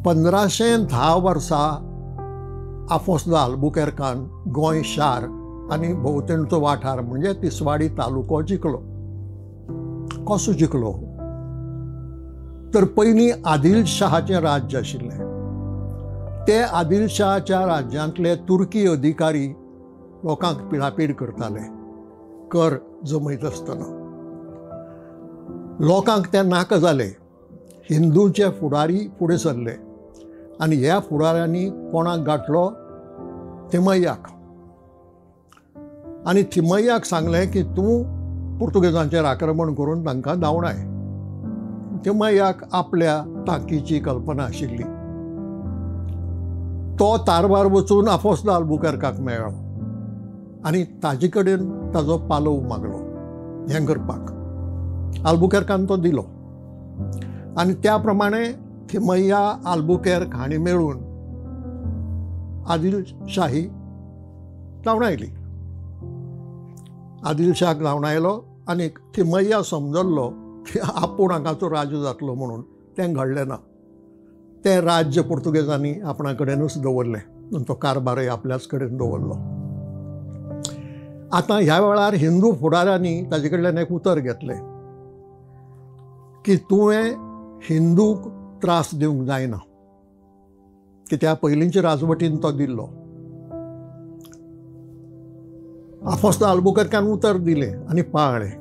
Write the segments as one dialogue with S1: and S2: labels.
S1: 1510 वर्सा आफोसदा आल्बुकेर्कान गोंय शार आनी भोवतणचो वाठार म्हणजे तिसवाडी तालुको जिखलो. कसो जिखलो? तर पयलीं आदिल शहाचें राज्य आशिल्लें. ते आदिल शहाच्या राज्यांतले तुर्की अधिकारी लोकांक पिडापीड करताले कर जमयत आसतना. लोकांक तें नाका जालें. हिंदूचे फुडारी फुडें सरले आनी ह्या फुडाऱ्यांनी कोणाक गाठलो? थिमय्याक. आनी थिमय्याक सांगलें की तूं पुर्तुगेजांचेर आक्रमण करून तांकां धांवडाय. थिमय्याक आपल्या तांकीची कल्पना आशिल्ली. तो तारवार वचून आफोसदा आल्बुकेर्काक मेळ्ळो आनी ताजे कडेन ताजो पालव मागलो हें करपाक. आल्बुकेर्कान तो दिलो आनी त्या प्रमाणे थिमय्या आल्बुकेर्क हांणी मेळून आदिलशाही धांवडायली. आदिलशाक धांवडायलो आनी थिमय्या समजल्लो की आपूण हांगाचो राजा जातलो म्हणून. तें घडलें ना. तें राज्य पुर्तुगेजांनी आपणा कडेनूच दवरलें आनी तो कारबारय आपल्याच कडेन दवरलो. आतां ह्या वेळार हिंदू फुडाऱ्यांनी ताजे कडल्यान एक उतर घेतलें की तुवें हिंदूक त्रास दिवंक जायना, कित्याक पयलींच्या राजवटीन तो दिल्लो. आफोसदा आल्बुकेर्कान उतर दिलें आनी पाळ्ळें.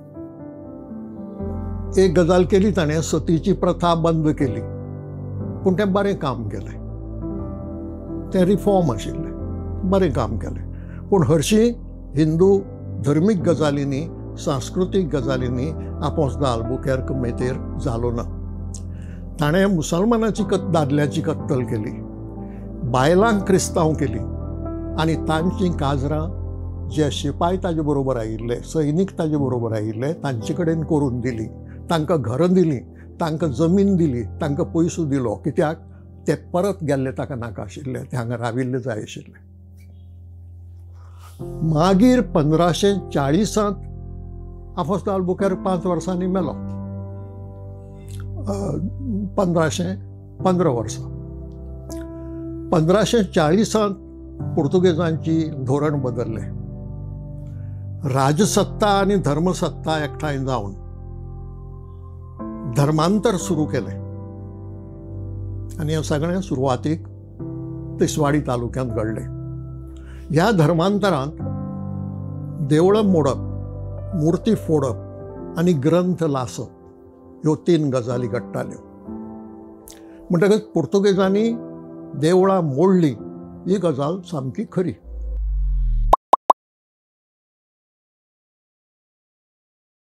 S1: एक गजाल केली ताणें, सतीची प्रथा बंद केली. पूण तें बरें काम केलें. तें रिफॉर्म आशिल्लें, बरें काम केलें. पूण हरशीं हिंदू धर्मीक गजालींनी, सांस्कृतीक गजालींनी आफोसदा आल्बुकेर्क मेतेर जालो ना. ताणें मुसलमानाची दादल्याची कत्तल केली, बायलांक क्रिस्तांव केली आनी तांचीं काजरां जे शिपाय ताजे बरोबर आयिल्ले, सैनीक ताजे बरोबर आयिल्ले, तांचे कडेन करून दिली. तांकां घरां दिलीं, तांकां जमीन दिली, तांकां पयसो दिलो. कित्याक? ते परत गेल्ले ताका नाका आशिल्ले, ते हांगा राविल्ले जाय आशिल्ले. मागीर 1540 आफोसदा आल्बुकेर्क 5 वर्सांनी मेलो. 1515 वर्सां. 1540 पुर्तुगेजांची धोरण बदललें. राजसत्ता आनी धर्मसत्ता एकठांय जावन धर्मांतर सुरू केलें आनी हें सगळें सुरवातीक तिसवाडी तालुक्यांत घडलें. ह्या धर्मांतरांत देवळां मोडप, मुर्ती फोडप आनी ग्रंथ लासप ह्यो 3 गजाली घडटाल्यो. म्हणटकच पुर्तुगेजांनी देवळां मोडलीं ही गजाल सामकी खरी.